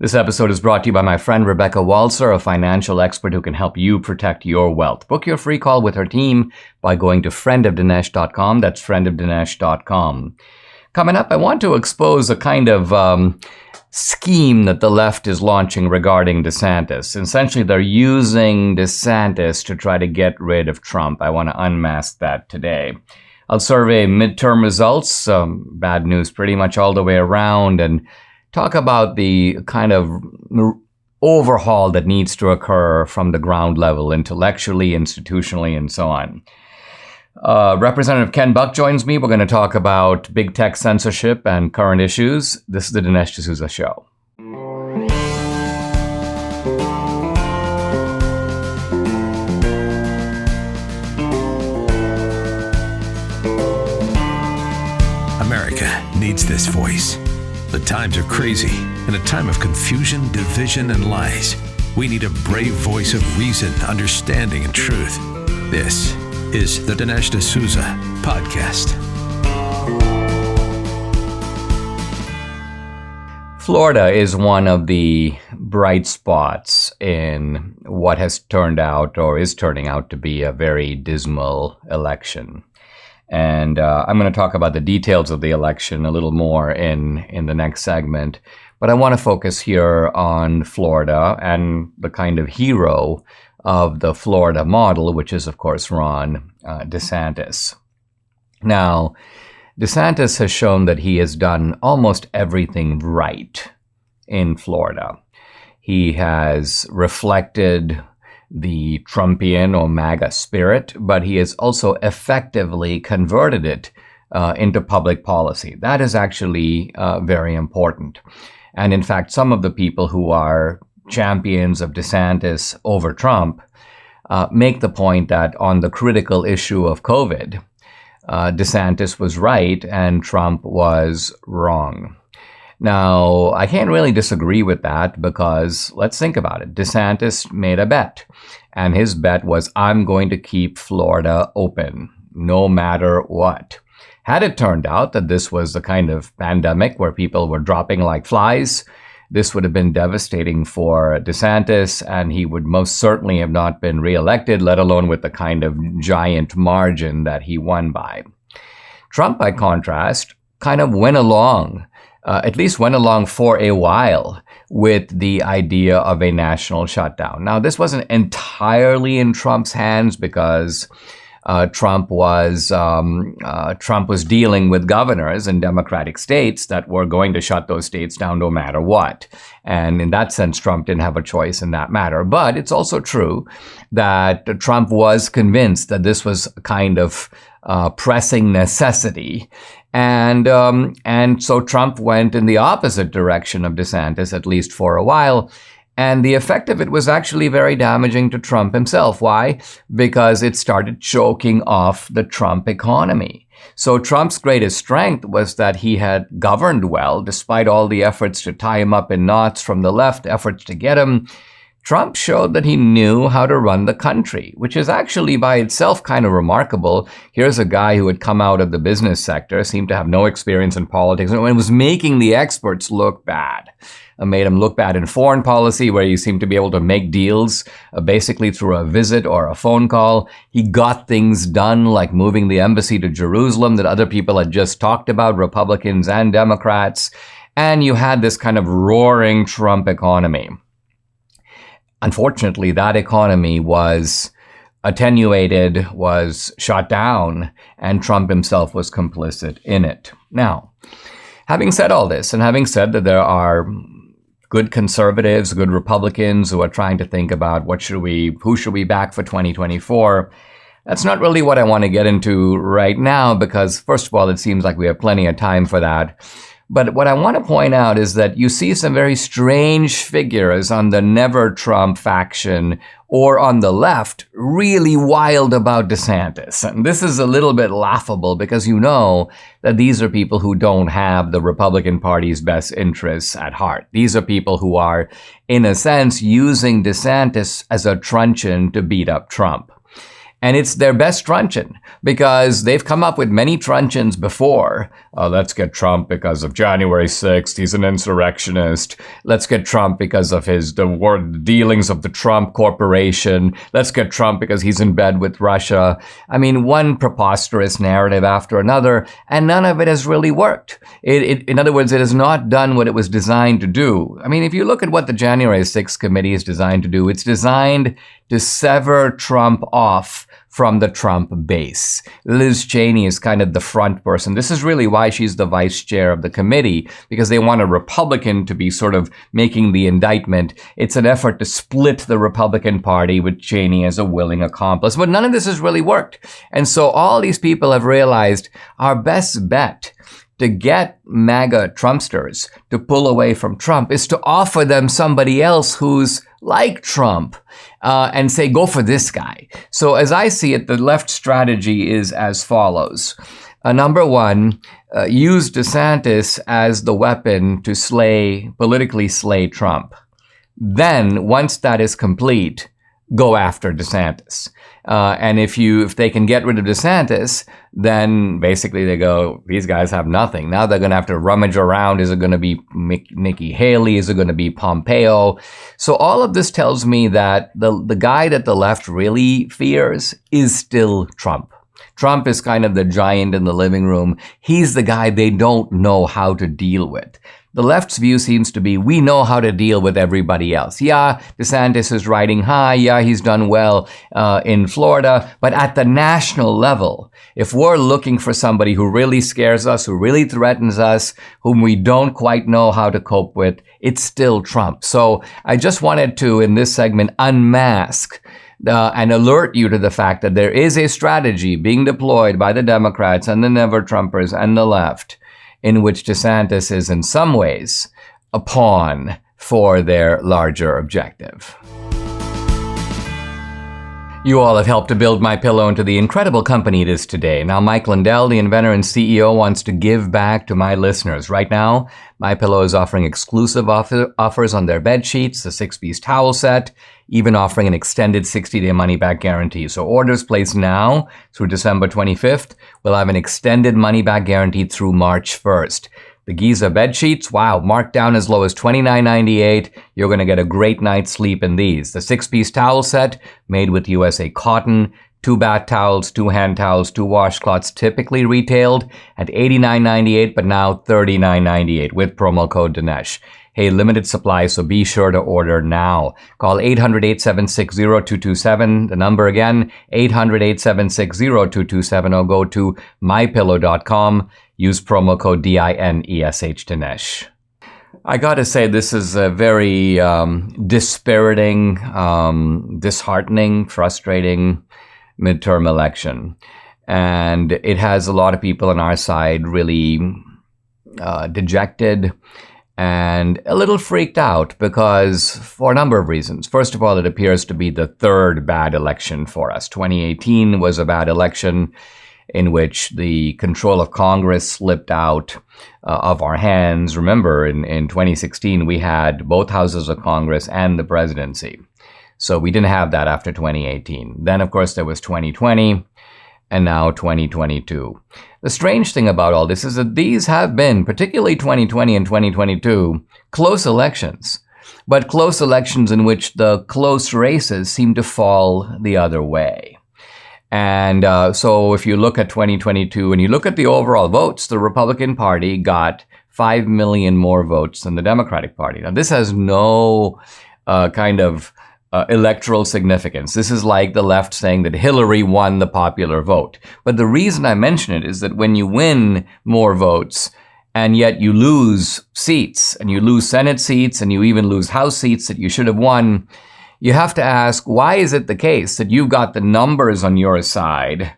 This episode is brought to you by my friend Rebecca Walser, a financial expert who can help you protect your wealth. Book your free call with her team by going to friendofdinesh.com. That's friendofdinesh.com. Coming up, I want to expose a kind of scheme that the left is launching regarding DeSantis. Essentially, they're using DeSantis to try to get rid of Trump. I want to unmask that today. I'll survey midterm results, bad news pretty much all the way around, and talk about the kind of overhaul that needs to occur from the ground level, intellectually, institutionally, and so on. Representative Ken Buck joins me. We're going to talk about big tech censorship and current issues. This is the Dinesh D'Souza Show. America needs this voice. The times are crazy. In a time of confusion, division, and lies, we need a brave voice of reason, understanding, and truth. This is the Dinesh D'Souza Podcast. Florida is one of the bright spots in what has turned out or is turning out to be a very dismal election. And I'm going to talk about the details of the election a little more in the next segment. But I want to focus here on Florida and the kind of hero of the Florida model, which is, of course, Ron DeSantis. Now, DeSantis has shown that he has done almost everything right in Florida. He has reflected the Trumpian or MAGA spirit, but he has also effectively converted it into public policy. That is actually very important. And in fact, some of the people who are champions of DeSantis over Trump make the point that on the critical issue of COVID, DeSantis was right and Trump was wrong. Now, I can't really disagree with that because let's think about it. DeSantis made a bet, and his bet was, I'm going to keep Florida open no matter what. Had it turned out that this was the kind of pandemic where people were dropping like flies, this would have been devastating for DeSantis, and he would most certainly have not been reelected, let alone with the kind of giant margin that he won by. Trump, by contrast, kind of went along for a while with the idea of a national shutdown. Now, this wasn't entirely in Trump's hands because Trump was dealing with governors in Democratic states that were going to shut those states down no matter what. And in that sense, Trump didn't have a choice in that matter. But it's also true that Trump was convinced that this was a kind of pressing necessity. And so Trump went in the opposite direction of DeSantis, at least for a while. And the effect of it was actually very damaging to Trump himself. Why? Because it started choking off the Trump economy. So Trump's greatest strength was that he had governed well, despite all the efforts to tie him up in knots from the left, efforts to get him. Trump showed that he knew how to run the country, which is actually by itself kind of remarkable. Here's a guy who had come out of the business sector, seemed to have no experience in politics, and was making the experts look bad. It made him look bad in foreign policy, where you seem to be able to make deals basically through a visit or a phone call. He got things done, like moving the embassy to Jerusalem that other people had just talked about, Republicans and Democrats. And you had this kind of roaring Trump economy. Unfortunately, that economy was attenuated, was shut down, and Trump himself was complicit in it. Now, having said all this, and having said that there are good conservatives, good Republicans who are trying to think about who should we back for 2024, that's not really what I want to get into right now because, first of all, it seems like we have plenty of time for that. But what I want to point out is that you see some very strange figures on the Never Trump faction or on the left really wild about DeSantis. And this is a little bit laughable because you know that these are people who don't have the Republican Party's best interests at heart. These are people who are, in a sense, using DeSantis as a truncheon to beat up Trump. And it's their best truncheon because they've come up with many truncheons before. Let's get Trump because of January 6th. He's an insurrectionist. Let's get Trump because of the dealings of the Trump Corporation. Let's get Trump because he's in bed with Russia. I mean, one preposterous narrative after another, and none of it has really worked. In other words, it has not done what it was designed to do. I mean, if you look at what the January 6th committee is designed to do, it's designed to sever Trump off from the Trump base. Liz Cheney is kind of the front person. This is really why she's the vice chair of the committee, because they want a Republican to be sort of making the indictment. It's an effort to split the Republican Party with Cheney as a willing accomplice. But none of this has really worked. And so all these people have realized our best bet to get MAGA Trumpsters to pull away from Trump is to offer them somebody else who's like Trump and say, go for this guy. So as I see it, the left strategy is as follows. Number one, use DeSantis as the weapon to politically slay Trump. Then, once that is complete, go after DeSantis. And if they can get rid of DeSantis, then basically they go, these guys have nothing. Now they're going to have to rummage around. Is it going to be Nikki Haley? Is it going to be Pompeo? So all of this tells me that the guy that the left really fears is still Trump. Trump is kind of the giant in the living room. He's the guy they don't know how to deal with. The left's view seems to be, we know how to deal with everybody else. Yeah, DeSantis is riding high. Yeah, he's done well in Florida. But at the national level, if we're looking for somebody who really scares us, who really threatens us, whom we don't quite know how to cope with, it's still Trump. So I just wanted to, in this segment, unmask and alert you to the fact that there is a strategy being deployed by the Democrats and the never-Trumpers and the left in which DeSantis is in some ways a pawn for their larger objective. You all have helped to build MyPillow into the incredible company it is today. Now, Mike Lindell, the inventor and CEO, wants to give back to my listeners. Right now, MyPillow is offering exclusive offers on their bed sheets, the 6-piece towel set, even offering an extended 60-day money-back guarantee. So orders placed now through December 25th will have an extended money-back guarantee through March 1st. The Giza bed sheets, wow, marked down as low as $29.98. You're going to get a great night's sleep in these. The 6-piece towel set, made with USA cotton, 2 bath towels, 2 hand towels, 2 washcloths, typically retailed at $89.98, but now $39.98 with promo code Dinesh. Hey, limited supply, so be sure to order now. Call 800-876-0227. The number again, 800-876-0227, or go to mypillow.com. Use promo code DINESH Dinesh. I gotta say, this is a very dispiriting, disheartening, frustrating midterm election. And it has a lot of people on our side really dejected and a little freaked out because for a number of reasons. First of all, it appears to be the third bad election for us. 2018 was a bad election in which the control of Congress slipped out of our hands. Remember, in 2016, we had both houses of Congress and the presidency. So we didn't have that after 2018. Then, of course, there was 2020. And now 2022. The strange thing about all this is that these have been, particularly 2020 and 2022, close elections, but close elections in which the close races seem to fall the other way. And so if you look at 2022 and you look at the overall votes, the Republican Party got 5 million more votes than the Democratic Party. Now, this has no kind of electoral significance. This is like the left saying that Hillary won the popular vote. But the reason I mention it is that when you win more votes and yet you lose seats and you lose Senate seats and you even lose House seats that you should have won, you have to ask, why is it the case that you've got the numbers on your side,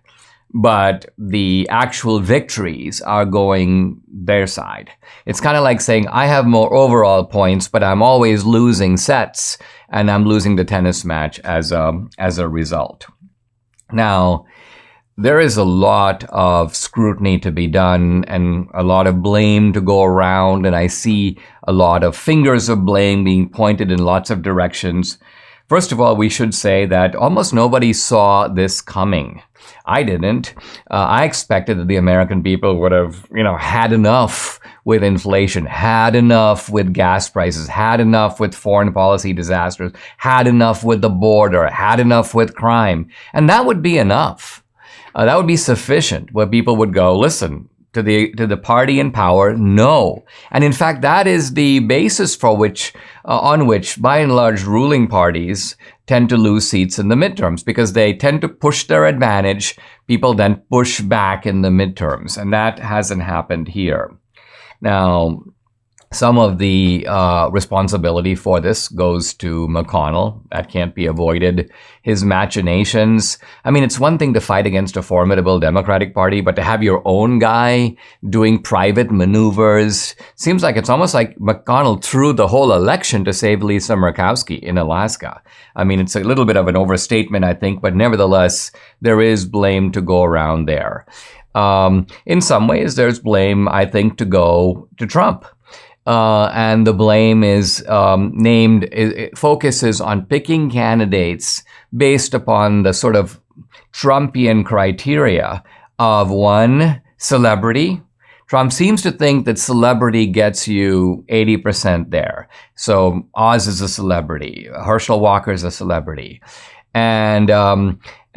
but the actual victories are going their side? It's kind of like saying, I have more overall points, but I'm always losing sets, and I'm losing the tennis match as a result. Now, there is a lot of scrutiny to be done and a lot of blame to go around, and I see a lot of fingers of blame being pointed in lots of directions. First of all, we should say that almost nobody saw this coming. I didn't. I expected that the American people would have, had enough with inflation, had enough with gas prices, had enough with foreign policy disasters, had enough with the border, had enough with crime. And that would be enough. That would be sufficient, where people would go, listen, to the party in power, no. And in fact, that is the basis for on which, by and large, ruling parties tend to lose seats in the midterms, because they tend to push their advantage. People then push back in the midterms, and that hasn't happened here. Now, some of the responsibility for this goes to McConnell. That can't be avoided. His machinations. I mean, it's one thing to fight against a formidable Democratic Party, but to have your own guy doing private maneuvers, seems like it's almost like McConnell threw the whole election to save Lisa Murkowski in Alaska. I mean, it's a little bit of an overstatement, I think, but nevertheless, there is blame to go around there. In some ways, there's blame, I think, to go to Trump. And the blame is it focuses on picking candidates based upon the sort of Trumpian criteria of one, celebrity. Trump seems to think that celebrity gets you 80% there. So Oz is a celebrity. Herschel Walker is a celebrity.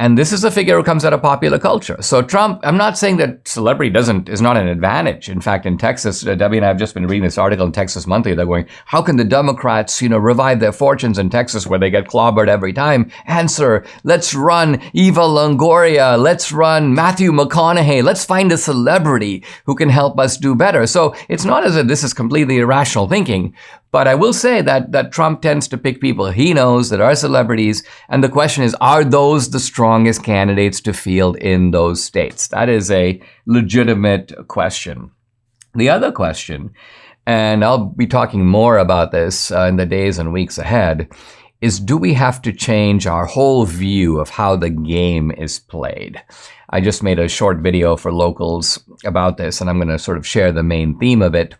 And this is a figure who comes out of popular culture. So Trump, I'm not saying that celebrity is not an advantage. In fact, in Texas, Debbie and I have just been reading this article in Texas Monthly. They're going, how can the Democrats, revive their fortunes in Texas where they get clobbered every time? Answer, let's run Eva Longoria. Let's run Matthew McConaughey. Let's find a celebrity who can help us do better. So it's not as if this is completely irrational thinking. But I will say that Trump tends to pick people he knows that are celebrities. And the question is, are those the strongest candidates to field in those states? That is a legitimate question. The other question, and I'll be talking more about this in the days and weeks ahead, is do we have to change our whole view of how the game is played? I just made a short video for locals about this, and I'm going to sort of share the main theme of it.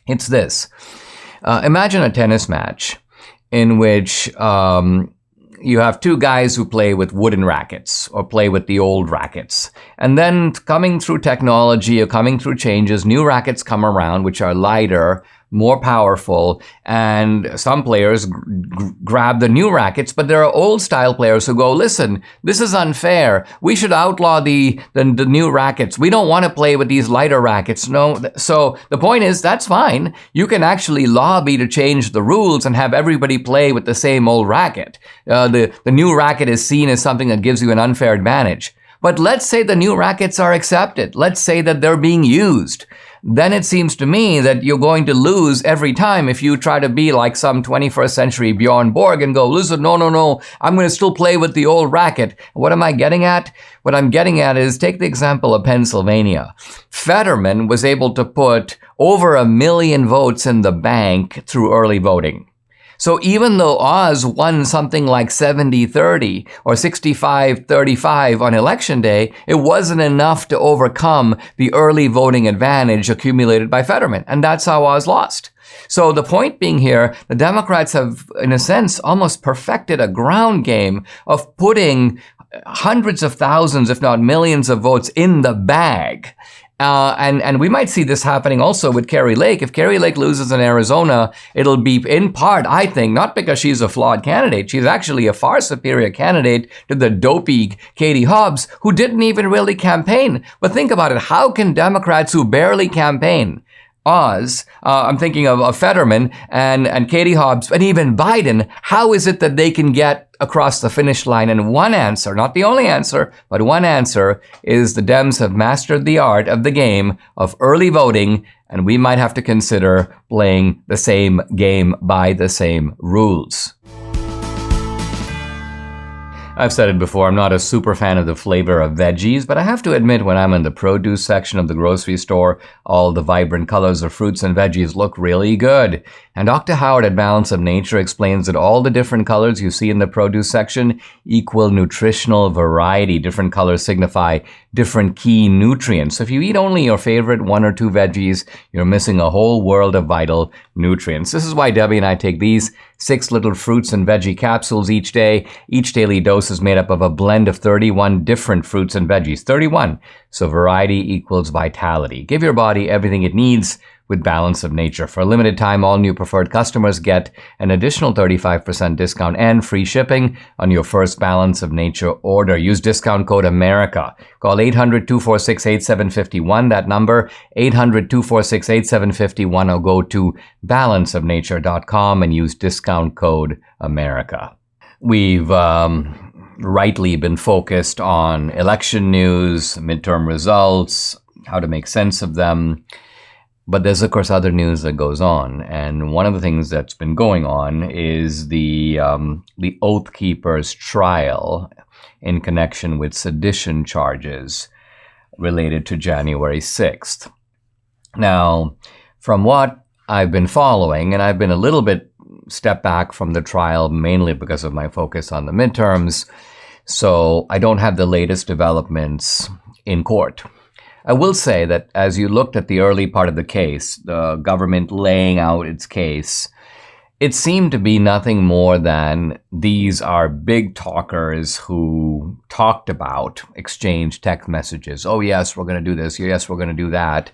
It's this. Imagine a tennis match in which you have two guys who play with wooden rackets or play with the old rackets. And then coming through technology or coming through changes, new rackets come around which are lighter, more powerful, and some players grab the new rackets, but there are old style players who go, listen, this is unfair. We should outlaw the new rackets. We don't want to play with these lighter rackets. No. So the point is, that's fine. You can actually lobby to change the rules and have everybody play with the same old racket. The new racket is seen as something that gives you an unfair advantage. But let's say the new rackets are accepted. Let's say that they're being used. Then it seems to me that you're going to lose every time if you try to be like some 21st century Bjorn Borg and go, listen, no, I'm going to still play with the old racket. What am I getting at? What I'm getting at is, take the example of Pennsylvania. Fetterman was able to put over 1 million votes in the bank through early voting. So even though Oz won something like 70-30 or 65-35 on election day, it wasn't enough to overcome the early voting advantage accumulated by Fetterman. And that's how Oz lost. So the point being here, the Democrats have, in a sense, almost perfected a ground game of putting hundreds of thousands, if not millions of votes in the bag. And we might see this happening also with Kari Lake. If Kari Lake loses in Arizona, it'll be in part, I think, not because she's a flawed candidate. She's actually a far superior candidate to the dopey Katie Hobbs, who didn't even really campaign. But think about it. How can Democrats who barely campaign, Oz, I'm thinking of Fetterman and Katie Hobbs and even Biden, how is it that they can get across the finish line? And one answer, not the only answer, but one answer is the Dems have mastered the art of the game of early voting, and we might have to consider playing the same game by the same rules. I've said it before, I'm not a super fan of the flavor of veggies, but I have to admit when I'm in the produce section of the grocery store, all the vibrant colors of fruits and veggies look really good. And Dr. Howard at Balance of Nature explains that all the different colors you see in the produce section equal nutritional variety. Different colors signify different key nutrients. So if you eat only your favorite 1 or 2 veggies, you're missing a whole world of vital nutrients. This is why Debbie and I take these 6 little fruits and veggie capsules each day. Each daily dose is made up of a blend of 31 different fruits and veggies. 31. So variety equals vitality. Give your body everything it needs with Balance of Nature. For a limited time, all new preferred customers get an additional 35% discount and free shipping on your first Balance of Nature order. Use discount code AMERICA. Call 800-246-8751. That number, 800-246-8751, or go to balanceofnature.com and use discount code AMERICA. We've rightly been focused on election news, midterm results, how to make sense of them. But there's, of course, other news that goes on. And one of the things that's been going on is the Oath Keepers trial in connection with sedition charges related to January 6th. Now, from what I've been following, and I've been a little bit stepped back from the trial mainly because of my focus on the midterms, so I don't have the latest developments in court. I will say that as you looked at the early part of the case, the government laying out its case, it seemed to be nothing more than these are big talkers who talked about, exchanged text messages. Oh, yes, we're going to do this. Yes, we're going to do that.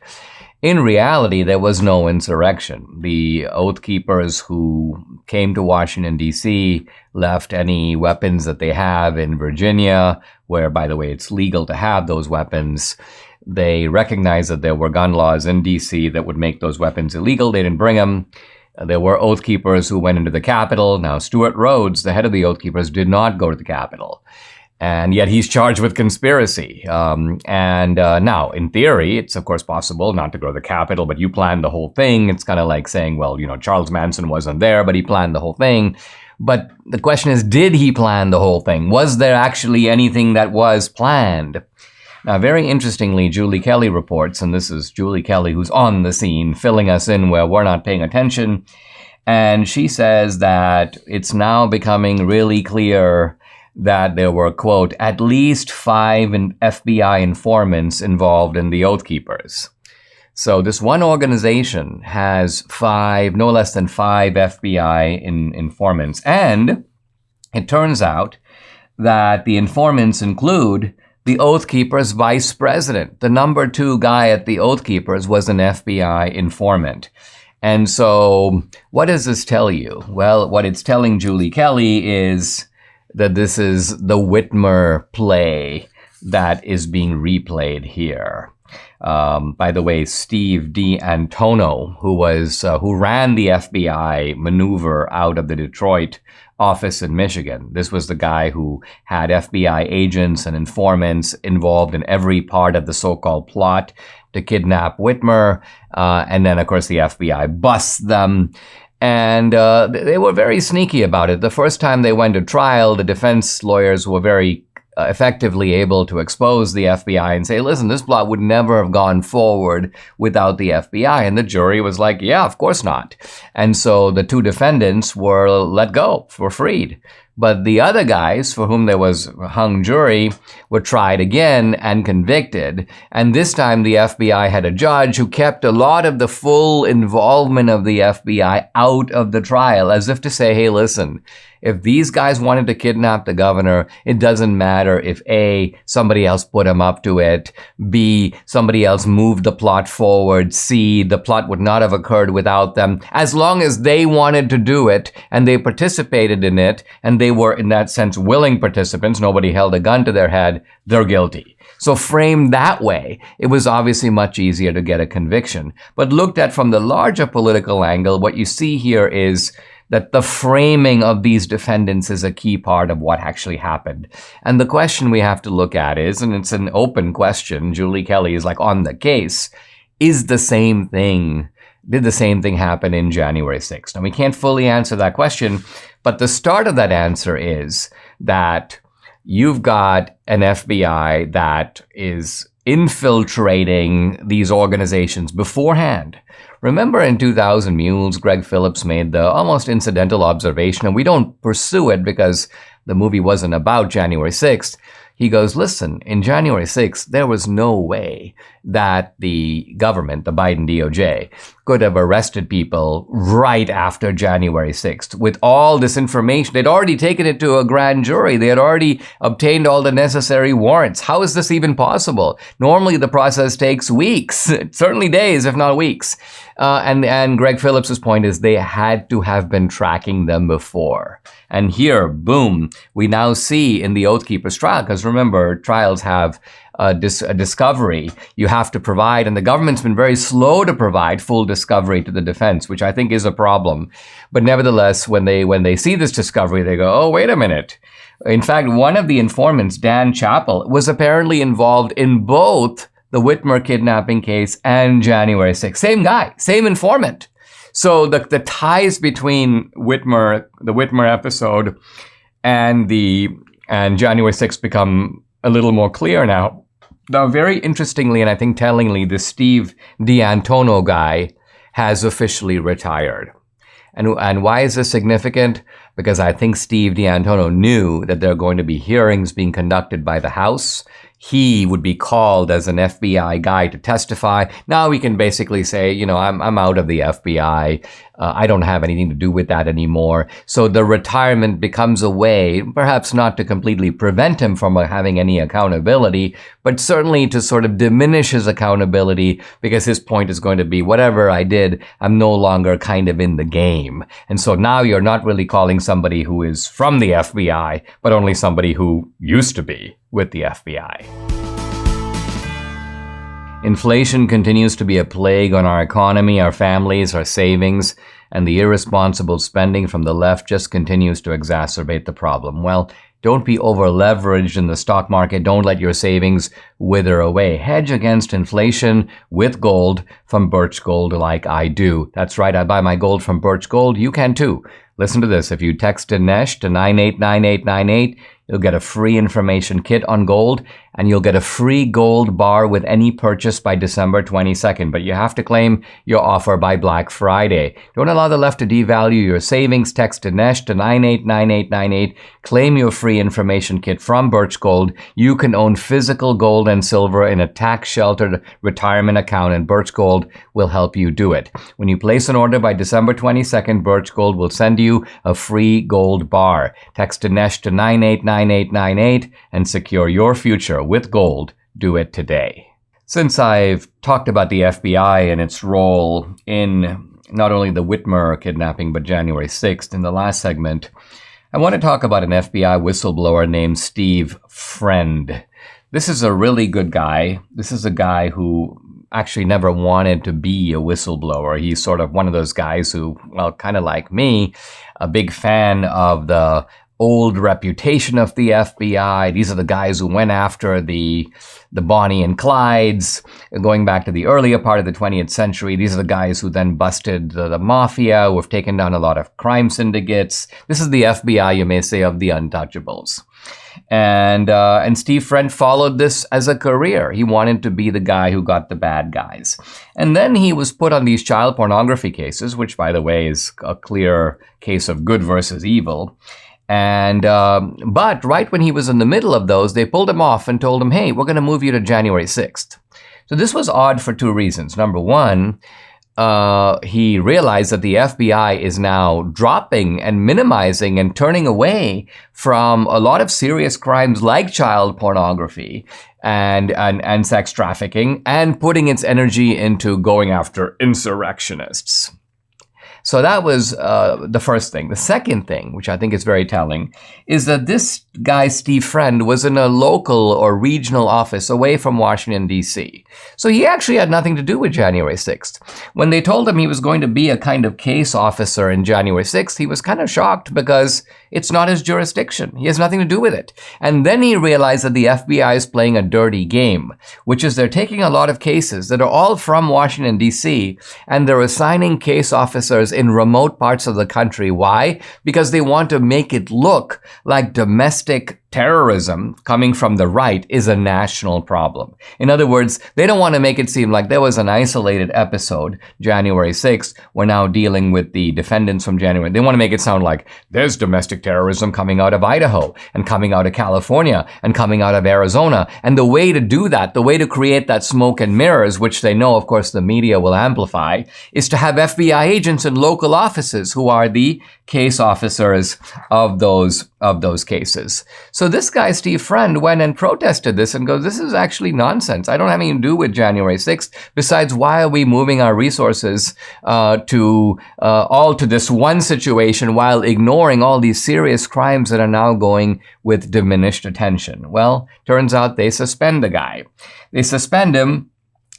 In reality, there was no insurrection. The Oath Keepers who came to Washington, D.C., left any weapons that they have in Virginia, where, by the way, it's legal to have those weapons. They recognized that there were gun laws in D.C. that would make those weapons illegal. They didn't bring them. There were Oath Keepers who went into the Capitol. Now, Stuart Rhodes, the head of the Oath Keepers, did not go to the Capitol. And yet he's charged with conspiracy. Now, in theory, it's of course possible not to go to the Capitol, but you planned the whole thing. It's kind of like saying, well, Charles Manson wasn't there, but he planned the whole thing. But the question is, did he plan the whole thing? Was there actually anything that was planned? Now, very interestingly, Julie Kelly reports, and this is Julie Kelly who's on the scene, filling us in where we're not paying attention. And she says that it's now becoming really clear that there were, quote, at least 5 FBI informants involved in the Oath Keepers. So this one organization has 5, no less than 5 FBI informants. And it turns out that the informants include the Oath Keepers vice president. The number 2 guy at the Oath Keepers was an FBI informant. And so what does this tell you? Well, what it's telling Julie Kelly is that this is the Whitmer play that is being replayed here. By the way, Steve D'Antonio, who ran the FBI maneuver out of the Detroit office in Michigan. This was the guy who had FBI agents and informants involved in every part of the so-called plot to kidnap Whitmer. And then, of course, the FBI busts them. And they were very sneaky about it. The first time they went to trial, the defense lawyers were very effectively able to expose the FBI and say, listen, this plot would never have gone forward without the FBI. And the jury was like, yeah, of course not. And so the 2 defendants were let go, were freed. But the other guys, for whom there was a hung jury, were tried again and convicted. And this time the FBI had a judge who kept a lot of the full involvement of the FBI out of the trial, as if to say, hey, listen, if these guys wanted to kidnap the governor, it doesn't matter if A, somebody else put them up to it, B, somebody else moved the plot forward, C, the plot would not have occurred without them. As long as they wanted to do it and they participated in it and they were, in that sense, willing participants, nobody held a gun to their head, they're guilty. So framed that way, it was obviously much easier to get a conviction. But looked at from the larger political angle, what you see here is that the framing of these defendants is a key part of what actually happened. And the question we have to look at is, and it's an open question, Julie Kelly is like on the case, did the same thing happen in January 6th? Now, we can't fully answer that question, but the start of that answer is that you've got an FBI that is infiltrating these organizations beforehand, Remember in 2000 Mules, Greg Phillips made the almost incidental observation, and we don't pursue it because the movie wasn't about January 6th. He goes, listen, in January 6th, there was no way that the government, the Biden DOJ, could have arrested people right after January 6th with all this information. They'd already taken it to a grand jury. They had already obtained all the necessary warrants. How is this even possible? Normally, the process takes weeks, certainly days, if not weeks. And Greg Phillips's point is they had to have been tracking them before. And here, boom, we now see in the Oath Keeper's trial, because remember, trials have a discovery you have to provide, and the government's been very slow to provide full discovery to the defense, which I think is a problem. But nevertheless, when they see this discovery, they go, oh, wait a minute. In fact, one of the informants, Dan Chappell, was apparently involved in both the Whitmer kidnapping case and January 6th. Same guy, same informant. So the ties between Whitmer, the Whitmer episode, and January 6th become a little more clear now. Now, very interestingly, and I think tellingly, the Steve D'Antono guy has officially retired. And why is this significant? Because I think Steve D'Antono knew that there are going to be hearings being conducted by the House. He would be called as an FBI guy to testify. Now we can basically say, you know, I'm out of the FBI. I don't have anything to do with that anymore. So the retirement becomes a way, perhaps not to completely prevent him from having any accountability, but certainly to sort of diminish his accountability, because his point is going to be, whatever I did, I'm no longer kind of in the game. And so now you're not really calling somebody who is from the FBI, but only somebody who used to be with the FBI. Inflation continues to be a plague on our economy, our families, our savings, and the irresponsible spending from the left just continues to exacerbate the problem. Well, don't be over-leveraged in the stock market. Don't let your savings wither away. Hedge against inflation with gold from Birch Gold like I do. That's right, I buy my gold from Birch Gold. You can too. Listen to this. If you text Dinesh to 989898, you'll get a free information kit on gold, and you'll get a free gold bar with any purchase by December 22nd. But you have to claim your offer by Black Friday. Don't allow the left to devalue your savings. Text Dinesh to 989898. Claim your free information kit from Birch Gold. You can own physical gold and silver in a tax-sheltered retirement account, and Birch Gold will help you do it. When you place an order by December 22nd, Birch Gold will send you a free gold bar. Text Dinesh to 989898 and secure your future with gold. Do it today. Since I've talked about the FBI and its role in not only the Whitmer kidnapping but January 6th in the last segment, I want to talk about an FBI whistleblower named Steve Friend. This is a really good guy. This is a guy who actually never wanted to be a whistleblower. He's sort of one of those guys who, well, kind of like me, a big fan of the old reputation of the FBI. These are the guys who went after the Bonnie and Clydes, going back to the earlier part of the 20th century. These are the guys who then busted the mafia, who have taken down a lot of crime syndicates. This is the FBI, you may say, of the untouchables. And Steve Friend followed this as a career. He wanted to be the guy who got the bad guys. And then he was put on these child pornography cases, which, by the way, is a clear case of good versus evil. And but right when he was in the middle of those, they pulled him off and told him, hey, we're going to move you to January 6th. So this was odd for two reasons. Number one, he realized that the FBI is now dropping and minimizing and turning away from a lot of serious crimes like child pornography and sex trafficking, and putting its energy into going after insurrectionists. So that was the first thing. The second thing, which I think is very telling, is that this guy, Steve Friend, was in a local or regional office away from Washington, D.C. So he actually had nothing to do with January 6th. When they told him he was going to be a kind of case officer in January 6th, he was kind of shocked because it's not his jurisdiction. He has nothing to do with it. And then he realized that the FBI is playing a dirty game, which is they're taking a lot of cases that are all from Washington, D.C., and they're assigning case officers in remote parts of the country. Why? Because they want to make it look like domestic terrorism coming from the right is a national problem. In other words, they don't want to make it seem like there was an isolated episode, January 6th. We're now dealing with the defendants from January. They want to make it sound like there's domestic terrorism coming out of Idaho and coming out of California and coming out of Arizona. And the way to do that, the way to create that smoke and mirrors, which they know, of course, the media will amplify, is to have FBI agents in local offices who are the case officers of those cases. So this guy, Steve Friend, went and protested this and goes, this is actually nonsense. I don't have anything to do with January 6th. Besides, why are we moving our resources to this one situation while ignoring all these serious crimes that are now going with diminished attention? Well, turns out they suspend the guy. They suspend him,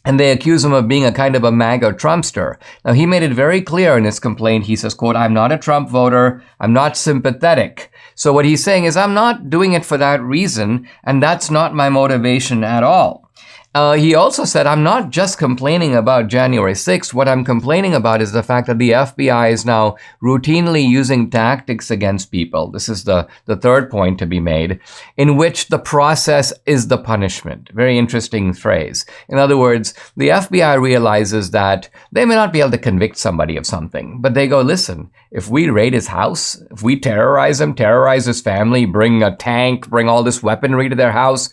and they accuse him of being a kind of a MAGA Trumpster. Now, he made it very clear in his complaint. He says, quote, I'm not a Trump voter. I'm not sympathetic. So what he's saying is, I'm not doing it for that reason, and that's not my motivation at all. He also said, I'm not just complaining about January 6th. What I'm complaining about is the fact that the FBI is now routinely using tactics against people. This is the third point to be made, in which the process is the punishment. Very interesting phrase. In other words, the FBI realizes that they may not be able to convict somebody of something, but they go, listen, if we raid his house, if we terrorize him, terrorize his family, bring a tank, bring all this weaponry to their house,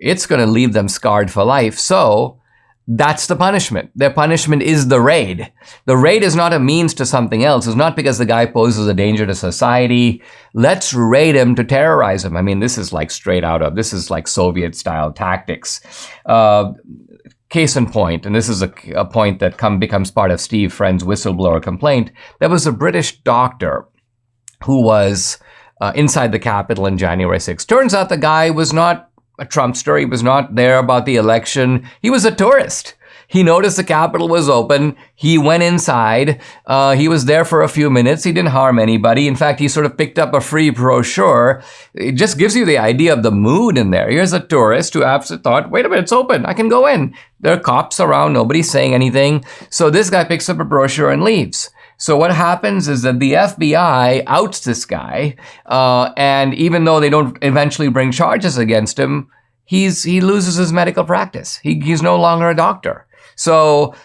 it's going to leave them scarred for life. So that's the punishment. Their punishment is the raid. The raid is not a means to something else. It's not because the guy poses a danger to society. Let's raid him to terrorize him. I mean, this is like this is like Soviet-style tactics. Case in point, and this is a point that becomes part of Steve Friend's whistleblower complaint, there was a British doctor who was inside the Capitol on January 6th. Turns out the guy was not a Trumpster. He was not there about the election. He was a tourist. He noticed the Capitol was open. He went inside. He was there for a few minutes. He didn't harm anybody. In fact, he sort of picked up a free brochure. It just gives you the idea of the mood in there. Here's a tourist who absolutely thought, wait a minute, it's open. I can go in. There are cops around. Nobody's saying anything. So this guy picks up a brochure and leaves. So what happens is that the FBI outs this guy, and even though they don't eventually bring charges against him, he loses his medical practice. He's no longer a doctor. So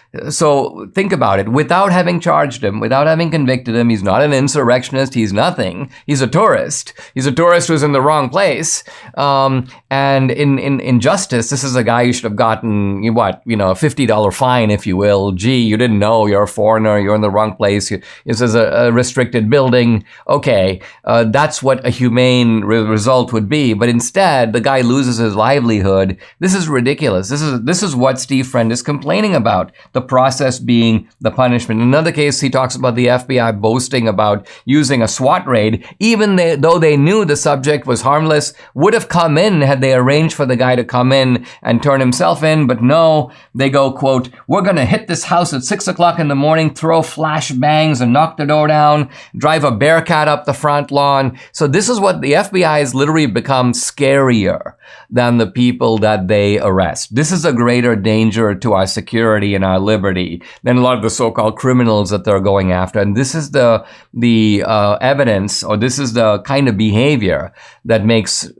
think about it. Without having charged him, without having convicted him, he's not an insurrectionist. He's nothing. He's a tourist. He's a tourist who's in the wrong place. And in justice, this is a guy who should have gotten a $50 fine, if you will. Gee, you didn't know. You're a foreigner. You're in the wrong place. This is a restricted building. Okay, that's what a humane result would be. But instead, the guy loses his livelihood. This is ridiculous. This is what Steve Friend is complaining about, the process being the punishment. In another case, he talks about the FBI boasting about using a SWAT raid, even though they knew the subject was harmless, would have come in had they arranged for the guy to come in and turn himself in. But no, they go, quote, we're going to hit this house at 6 o'clock in the morning, throw flash bangs and knock the door down, drive a Bearcat up the front lawn. So this is what the FBI has literally become scarier than the people that they arrest. This is a greater danger to our security and our liberty than a lot of the so-called criminals that they're going after. And this is the evidence, or this is the kind of behavior that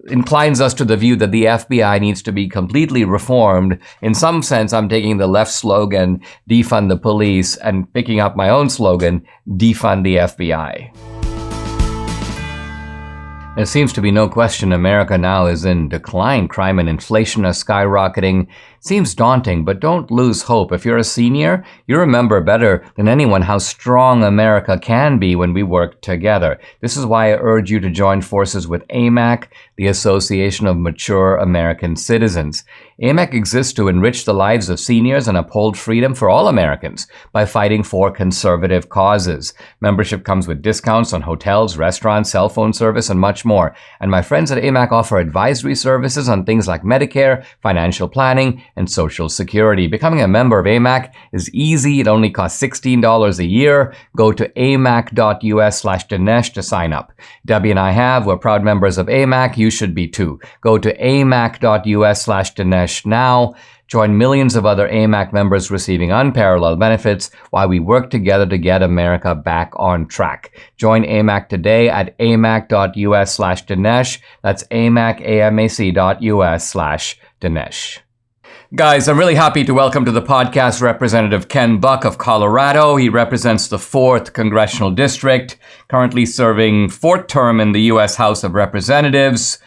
inclines us to the view that the FBI needs to be completely reformed. In some sense, I'm taking the left slogan, defund the police, and picking up my own slogan, defund the FBI. There seems to be no question America now is in decline. Crime and inflation are skyrocketing. Seems daunting, but don't lose hope. If you're a senior, you remember better than anyone how strong America can be when we work together. This is why I urge you to join forces with AMAC, the Association of Mature American Citizens. AMAC exists to enrich the lives of seniors and uphold freedom for all Americans by fighting for conservative causes. Membership comes with discounts on hotels, restaurants, cell phone service, and much more. And my friends at AMAC offer advisory services on things like Medicare, financial planning, and Social Security. Becoming a member of AMAC is easy. It only costs $16 a year. Go to amac.us/Dinesh to sign up. Debbie and I have. We're proud members of AMAC. You should be too. Go to amac.us/Dinesh now. Join millions of other AMAC members receiving unparalleled benefits while we work together to get America back on track. Join AMAC today at amac.us/Dinesh. That's amac.us/Dinesh. Guys, I'm really happy to welcome to the podcast Representative Ken Buck of Colorado. He represents the 4th Congressional District, currently serving 4th term in the U.S. House of Representatives.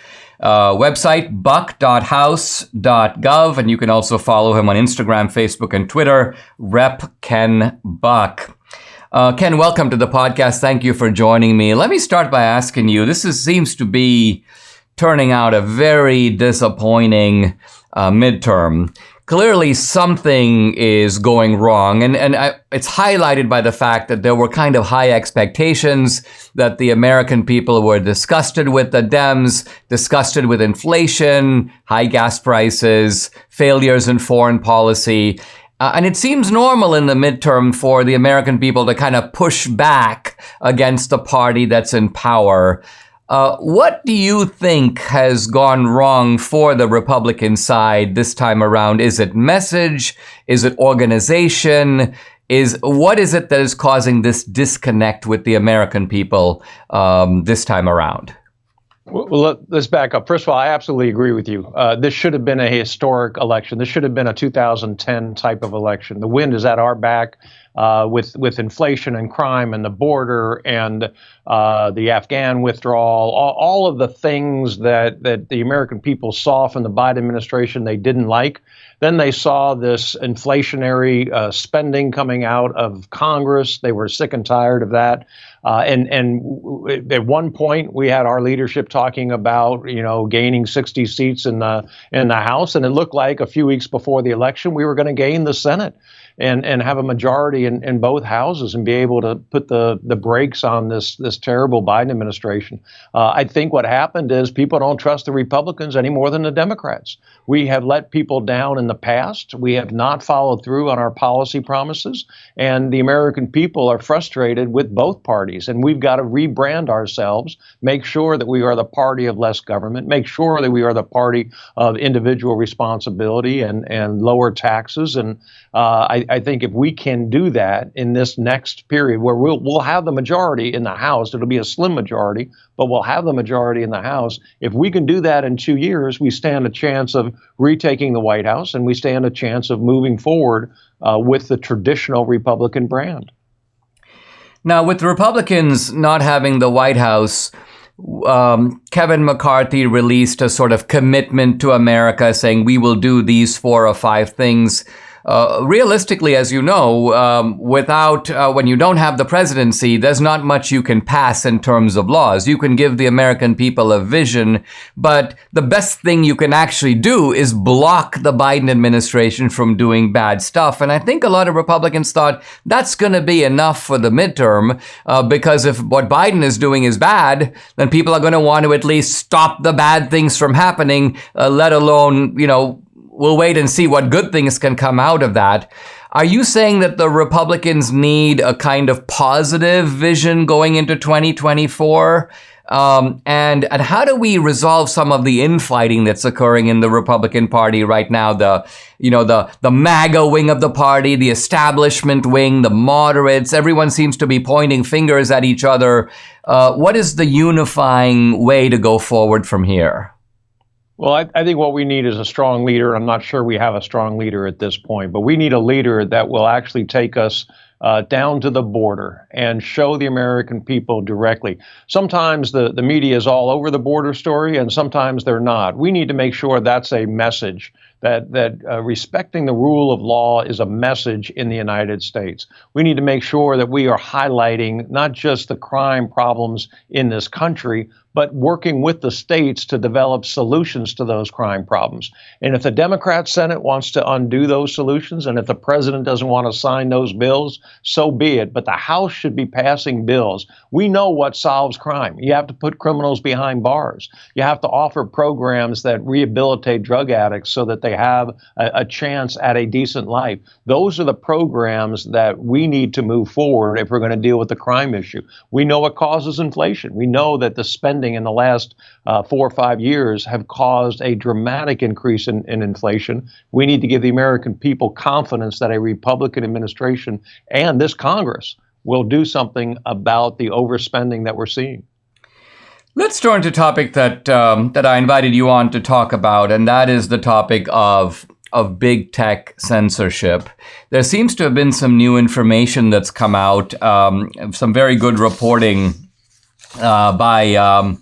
Website, buck.house.gov, and you can also follow him on Instagram, Facebook, and Twitter, Rep. Ken Buck. Ken, welcome to the podcast. Thank you for joining me. Let me start by asking you, seems to be turning out a very disappointing midterm. Clearly something is going wrong, and it's highlighted by the fact that there were kind of high expectations, that the American people were disgusted with the Dems, disgusted with inflation, high gas prices, failures in foreign policy. And it seems normal in the midterm for the American people to kind of push back against the party that's in power. What do you think has gone wrong for the Republican side this time around? Is it message? Is it organization? What is it that is causing this disconnect with the American people this time around? Well, let's back up. First of all, I absolutely agree with you. This should have been a historic election. This should have been a 2010 type of election. The wind is at our back. With inflation and crime and the border and the Afghan withdrawal, all of the things that the American people saw from the Biden administration they didn't like. Then they saw this inflationary spending coming out of Congress. They were sick and tired of that. And at one point, we had our leadership talking about, gaining 60 seats in the House, and it looked like a few weeks before the election we were going to gain the Senate and have a majority in both houses and be able to put the brakes on this terrible Biden administration. I think what happened is people don't trust the Republicans any more than the Democrats. We have let people down in the past. We have not followed through on our policy promises, and the American people are frustrated with both parties. And we've got to rebrand ourselves, make sure that we are the party of less government, make sure that we are the party of individual responsibility and lower taxes. And I think if we can do that in this next period where we'll have the majority in the House, it'll be a slim majority, but we'll have the majority in the House. If we can do that in 2 years, we stand a chance of retaking the White House, and we stand a chance of moving forward with the traditional Republican brand. Now, with the Republicans not having the White House, Kevin McCarthy released a sort of commitment to America saying we will do these 4 or 5 things. Realistically, as you know, when you don't have the presidency, there's not much you can pass in terms of laws. You can give the American people a vision, but the best thing you can actually do is block the Biden administration from doing bad stuff. And I think a lot of Republicans thought that's going to be enough for the midterm, because if what Biden is doing is bad, then people are going to want to at least stop the bad things from happening, let alone, we'll wait and see what good things can come out of that. Are you saying that the Republicans need a kind of positive vision going into 2024? And how do we resolve some of the infighting that's occurring in the Republican Party right now? The MAGA wing of the party, the establishment wing, the moderates, everyone seems to be pointing fingers at each other. What is the unifying way to go forward from here? Well, I think what we need is a strong leader. I'm not sure we have a strong leader at this point, but we need a leader that will actually take us down to the border and show the American people directly. Sometimes the media is all over the border story, and sometimes they're not. We need to make sure that's a message, that respecting the rule of law is a message in the United States. We need to make sure that we are highlighting not just the crime problems in this country, but working with the states to develop solutions to those crime problems. And if the Democrat Senate wants to undo those solutions, and if the president doesn't want to sign those bills, so be it. But the House should be passing bills. We know what solves crime. You have to put criminals behind bars. You have to offer programs that rehabilitate drug addicts so that they they have a chance at a decent life. Those are the programs that we need to move forward if we're going to deal with the crime issue. We know it causes inflation. We know that the spending in the last 4 or 5 years have caused a dramatic increase in inflation. We need to give the American people confidence that a Republican administration and this Congress will do something about the overspending that we're seeing. Let's turn to a topic that I invited you on to talk about, and that is the topic of big tech censorship. There seems to have been some new information that's come out, some very good reporting by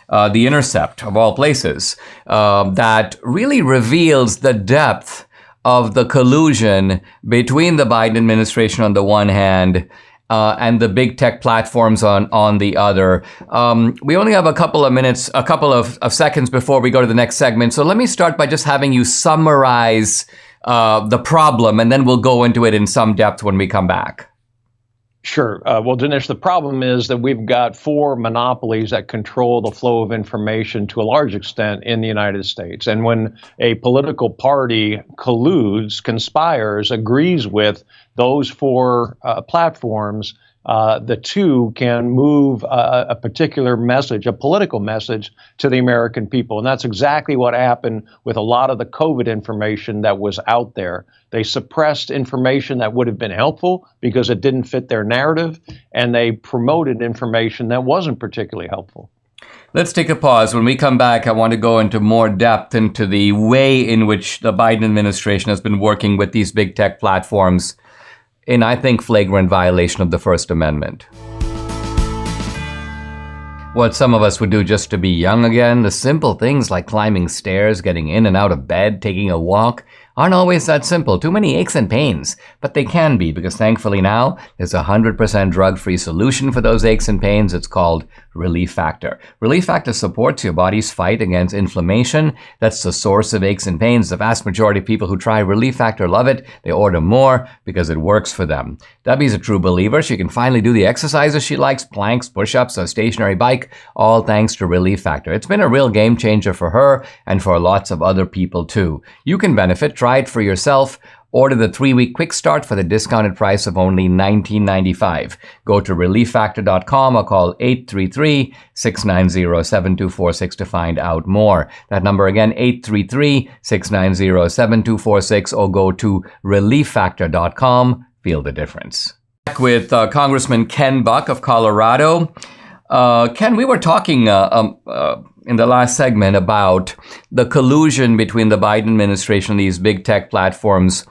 The Intercept, of all places, that really reveals the depth of the collusion between the Biden administration on the one hand and the big tech platforms on the other. We only have a couple of minutes, a couple of seconds before we go to the next segment. So let me start by just having you summarize the problem, and then we'll go into it in some depth when we come back. Sure. Well, Dinesh, the problem is that we've got 4 monopolies that control the flow of information to a large extent in the United States. And when a political party colludes, conspires, agrees with those 4 platforms, the two can move a particular message, a political message, to the American people. And that's exactly what happened with a lot of the COVID information that was out there. They suppressed information that would have been helpful because it didn't fit their narrative, and they promoted information that wasn't particularly helpful. Let's take a pause. When we come back, I want to go into more depth into the way in which the Biden administration has been working with these big tech platforms in, I think, flagrant violation of the First Amendment. What some of us would do just to be young again, the simple things like climbing stairs, getting in and out of bed, taking a walk, aren't always that simple. Too many aches and pains. But they can be, because thankfully now there's a 100% drug-free solution for those aches and pains. It's called Relief Factor. Relief Factor supports your body's fight against inflammation. That's the source of aches and pains. The vast majority of people who try Relief Factor love it. They order more because it works for them. Debbie's a true believer. She can finally do the exercises she likes, planks, push-ups, a stationary bike, all thanks to Relief Factor. It's been a real game changer for her and for lots of other people too. You can benefit. Try it for yourself. Order the 3-week quick start for the discounted price of only $19.95. Go to relieffactor.com or call 833-690-7246 to find out more. That number again, 833-690-7246, or go to relieffactor.com. Feel the difference. Back with Congressman Ken Buck of Colorado. Ken, we were talking in the last segment about the collusion between the Biden administration and these big tech platforms.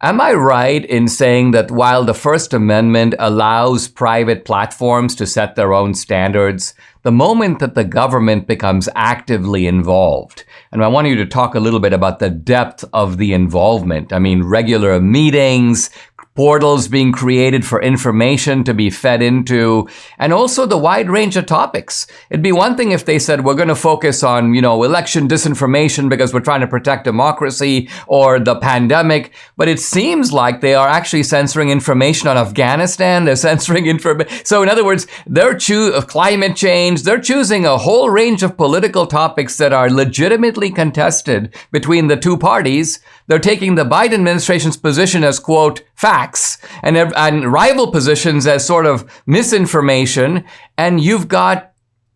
Am I right in saying that while the First Amendment allows private platforms to set their own standards, the moment that the government becomes actively involved, and I want you to talk a little bit about the depth of the involvement. I mean, regular meetings, portals being created for information to be fed into, and also the wide range of topics. It'd be one thing if they said, we're going to focus on, election disinformation because we're trying to protect democracy or the pandemic. But it seems like they are actually censoring information on Afghanistan. They're censoring information. So in other words, they're climate change. They're choosing a whole range of political topics that are legitimately contested between the two parties. They're taking the Biden administration's position as, quote, facts, and rival positions as sort of misinformation. And you've got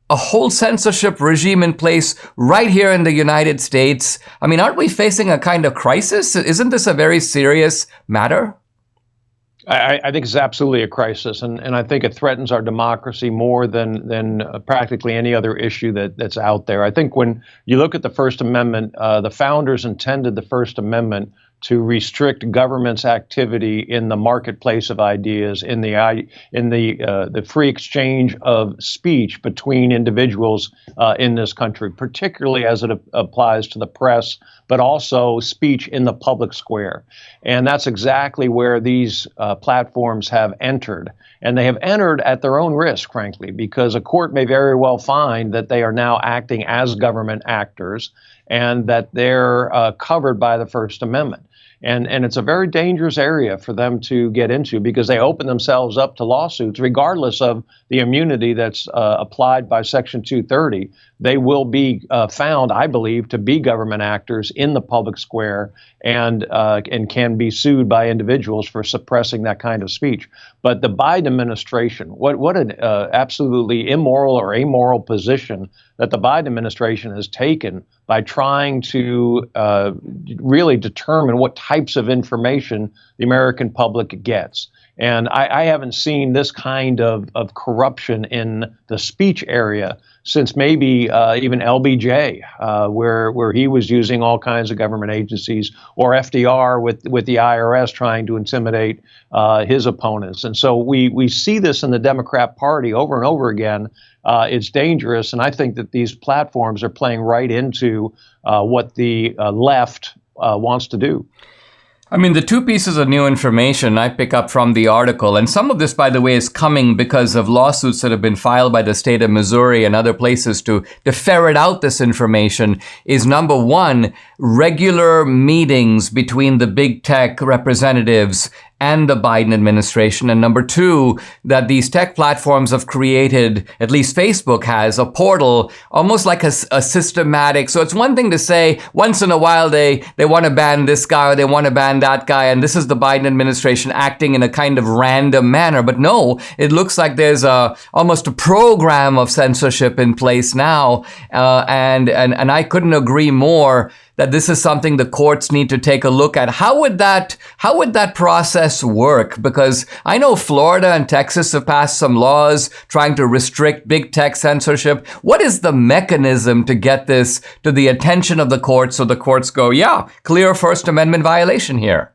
a whole censorship regime in place right here in the United States. I mean, aren't we facing a kind of crisis? Isn't this a very serious matter? I think it's absolutely a crisis, and I think it threatens our democracy more than practically any other issue that's out there. I think when you look at the First Amendment, the founders intended the First Amendment to restrict government's activity in the marketplace of ideas, in the free exchange of speech between individuals in this country, particularly as it applies to the press, but also speech in the public square. And that's exactly where these platforms have entered. And they have entered at their own risk, frankly, because a court may very well find that they are now acting as government actors and that they're covered by the First Amendment. And it's a very dangerous area for them to get into because they open themselves up to lawsuits, regardless of the immunity that's applied by Section 230. They will be found, I believe, to be government actors in the public square and can be sued by individuals for suppressing that kind of speech. But the Biden administration, what an absolutely immoral or amoral position that the Biden administration has taken by trying to really determine what types of information the American public gets. And I haven't seen this kind of corruption in the speech area since maybe even LBJ, where he was using all kinds of government agencies, or FDR with the IRS trying to intimidate his opponents. And so we see this in the Democrat Party over and over again. It's dangerous, and I think that these platforms are playing right into what the left wants to do. I mean, the two pieces of new information I pick up from the article, and some of this, by the way, is coming because of lawsuits that have been filed by the state of Missouri and other places to ferret out this information, is number one, regular meetings between the big tech representatives and the Biden administration. And number two, that these tech platforms have created, at least Facebook has, a portal, almost like a systematic. So it's one thing to say once in a while they want to ban this guy or they want to ban that guy, and this is the Biden administration acting in a kind of random manner. But no, it looks like there's almost a program of censorship in place now. And I couldn't agree more that this is something the courts need to take a look at. How would that process work? Because I know Florida and Texas have passed some laws trying to restrict big tech censorship. What is the mechanism to get this to the attention of the courts so the courts go, yeah, clear First Amendment violation here?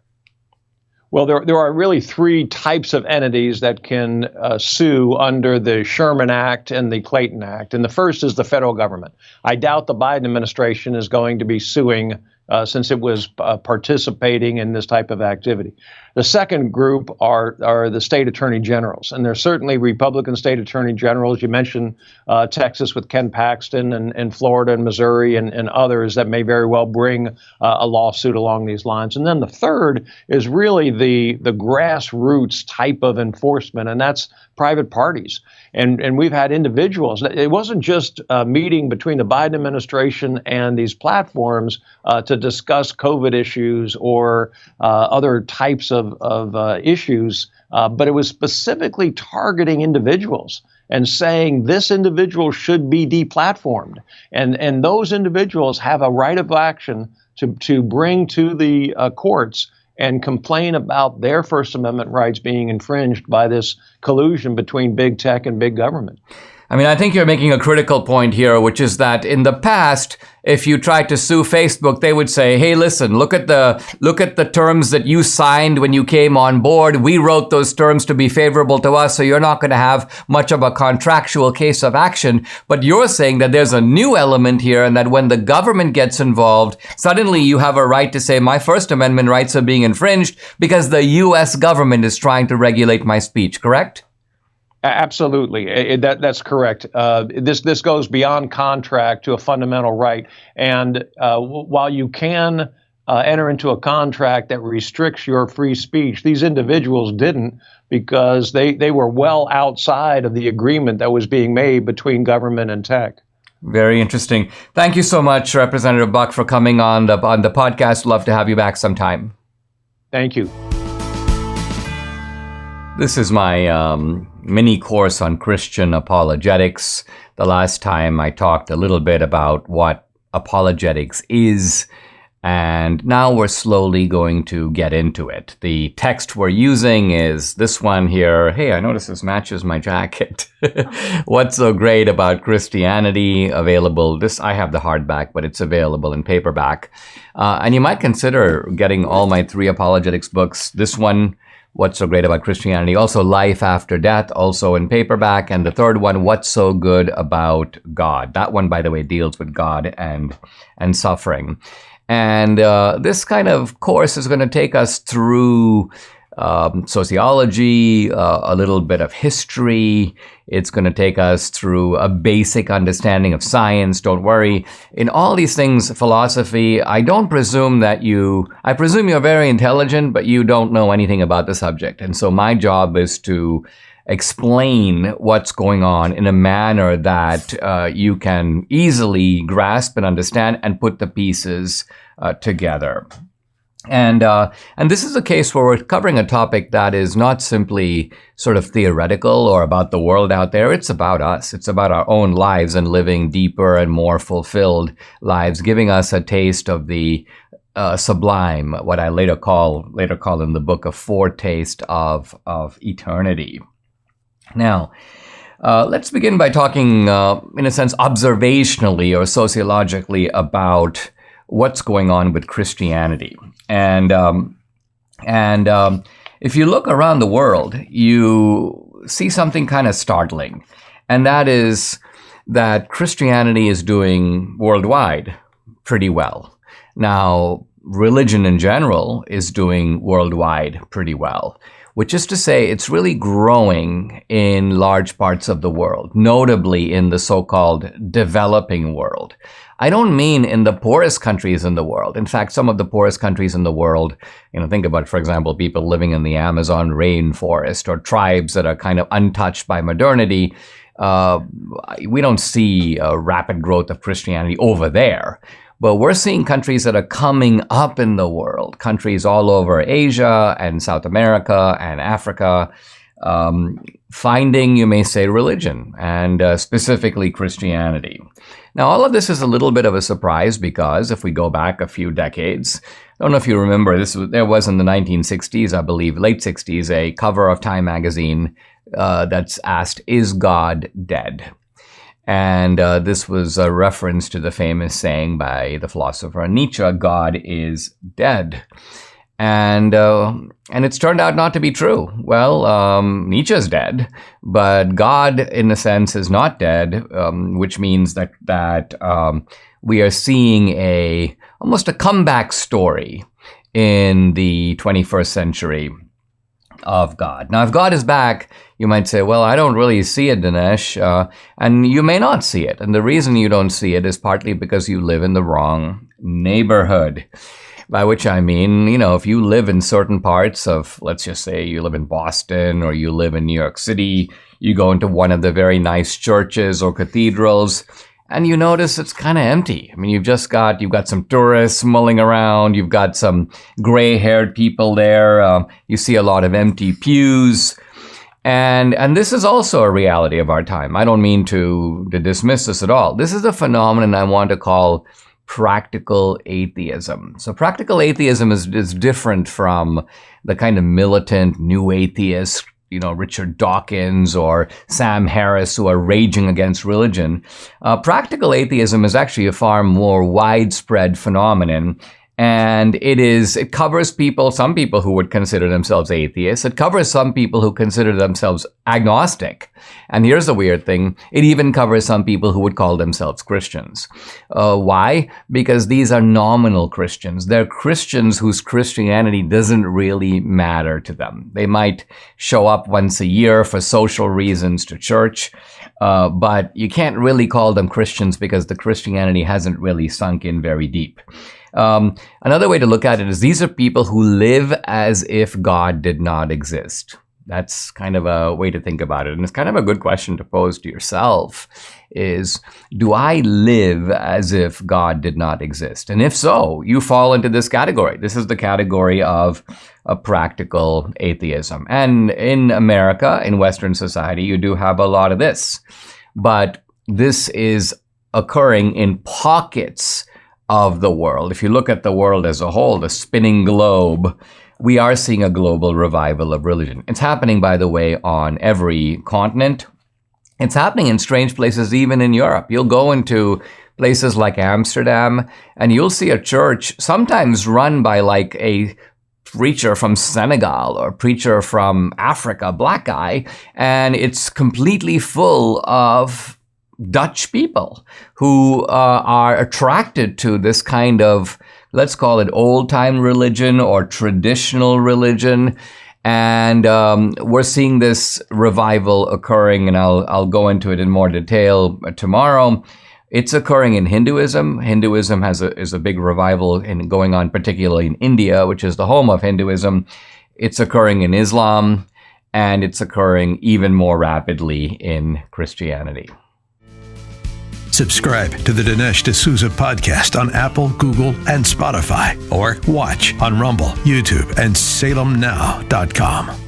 Well, there are really three types of entities that can sue under the Sherman Act and the Clayton Act. And the first is the federal government. I doubt the Biden administration is going to be suing since it was participating in this type of activity. The second group are the state attorney generals, and there's certainly Republican state attorney generals. You mentioned Texas with Ken Paxton, and Florida and Missouri and others that may very well bring a lawsuit along these lines. And then the third is really the grassroots type of enforcement, and that's private parties. And we've had individuals. It wasn't just a meeting between the Biden administration and these platforms to discuss COVID issues or other types of issues, but it was specifically targeting individuals and saying this individual should be deplatformed. And those individuals have a right of action to bring to the courts and complain about their First Amendment rights being infringed by this collusion between big tech and big government. I mean, I think you're making a critical point here, which is that in the past, if you tried to sue Facebook, they would say, hey, listen, look at the terms that you signed when you came on board. We wrote those terms to be favorable to us, so you're not going to have much of a contractual case of action. But you're saying that there's a new element here, and that when the government gets involved, suddenly you have a right to say my First Amendment rights are being infringed because the U.S. government is trying to regulate my speech, correct? Absolutely. That's correct. This goes beyond contract to a fundamental right. And while you can enter into a contract that restricts your free speech, these individuals didn't, because they were well outside of the agreement that was being made between government and tech. Very interesting. Thank you so much, Representative Buck, for coming on the podcast. Love to have you back sometime. Thank you. This is my mini course on Christian apologetics. The last time I talked a little bit about what apologetics is, and now we're slowly going to get into it. The text we're using is this one here. Hey, I notice this matches my jacket. What's so great about Christianity? Available. I have the hardback, but it's available in paperback. And you might consider getting all my 3 apologetics books. This one, What's So Great About Christianity, also Life After Death, also in paperback, and the third one, What's So Good About God. That one, by the way, deals with God and suffering. And this kind of course is going to take us through sociology, a little bit of history. It's going to take us through a basic understanding of science. Don't worry. In all these things, philosophy, I presume you're very intelligent, but you don't know anything about the subject. And so my job is to explain what's going on in a manner that you can easily grasp and understand and put the pieces together. And this is a case where we're covering a topic that is not simply sort of theoretical or about the world out there. It's about us. It's about our own lives and living deeper and more fulfilled lives, giving us a taste of the sublime, what I later call in the book a foretaste of eternity. Now, let's begin by talking, in a sense, observationally or sociologically about what's going on with Christianity. And if you look around the world, you see something kind of startling. And that is that Christianity is doing worldwide pretty well. Now, religion in general is doing worldwide pretty well, which is to say it's really growing in large parts of the world, notably in the so-called developing world. I don't mean in the poorest countries in the world. In fact, some of the poorest countries in the world, think about, for example, people living in the Amazon rainforest or tribes that are kind of untouched by modernity. We don't see a rapid growth of Christianity over there. But we're seeing countries that are coming up in the world, countries all over Asia and South America and Africa, finding, you may say, religion, and specifically Christianity. Now, all of this is a little bit of a surprise because if we go back a few decades, I don't know if you remember, there was in the 1960s, I believe, late 60s, a cover of Time magazine that's asked, "Is God dead?" And this was a reference to the famous saying by the philosopher Nietzsche, "God is dead." And it's turned out not to be true. Well, Nietzsche's dead, but God, in a sense, is not dead, which means that we are seeing almost a comeback story in the 21st century of God. Now, if God is back, you might say, well, I don't really see it, Dinesh, and you may not see it. And the reason you don't see it is partly because you live in the wrong neighborhood. By which I mean, if you live in certain parts of, let's just say you live in Boston or you live in New York City, you go into one of the very nice churches or cathedrals, and you notice it's kind of empty. I mean, you've got some tourists mulling around, you've got some gray-haired people there, you see a lot of empty pews. And this is also a reality of our time. I don't mean to dismiss this at all. This is a phenomenon I want to call practical atheism. So practical atheism is different from the kind of militant new atheists, Richard Dawkins or Sam Harris, who are raging against religion. Practical atheism is actually a far more widespread phenomenon. And it covers some people who would consider themselves atheists. It covers some people who consider themselves agnostic. And here's the weird thing. It even covers some people who would call themselves Christians. Why? Because these are nominal Christians. They're Christians whose Christianity doesn't really matter to them. They might show up once a year for social reasons to church, but you can't really call them Christians because the Christianity hasn't really sunk in very deep. Another way to look at it is these are people who live as if God did not exist. That's kind of a way to think about it. And it's kind of a good question to pose to yourself is, do I live as if God did not exist? And if so, you fall into this category. This is the category of a practical atheism. And in America, in Western society, you do have a lot of this. But this is occurring in pockets of the world. If you look at the world as a whole, the spinning globe, we are seeing a global revival of religion. It's happening, by the way, on every continent. It's happening in strange places, even in Europe. You'll go into places like Amsterdam, and you'll see a church sometimes run by like a preacher from Senegal or preacher from Africa, black guy, and it's completely full of Dutch people who are attracted to this kind of, let's call it old-time religion or traditional religion. And we're seeing this revival occurring, and I'll go into it in more detail tomorrow. It's occurring in Hinduism. Hinduism is a big revival going on, particularly in India, which is the home of Hinduism. It's occurring in Islam, and it's occurring even more rapidly in Christianity. Subscribe to the Dinesh D'Souza podcast on Apple, Google, and Spotify, or watch on Rumble, YouTube, and salemnow.com.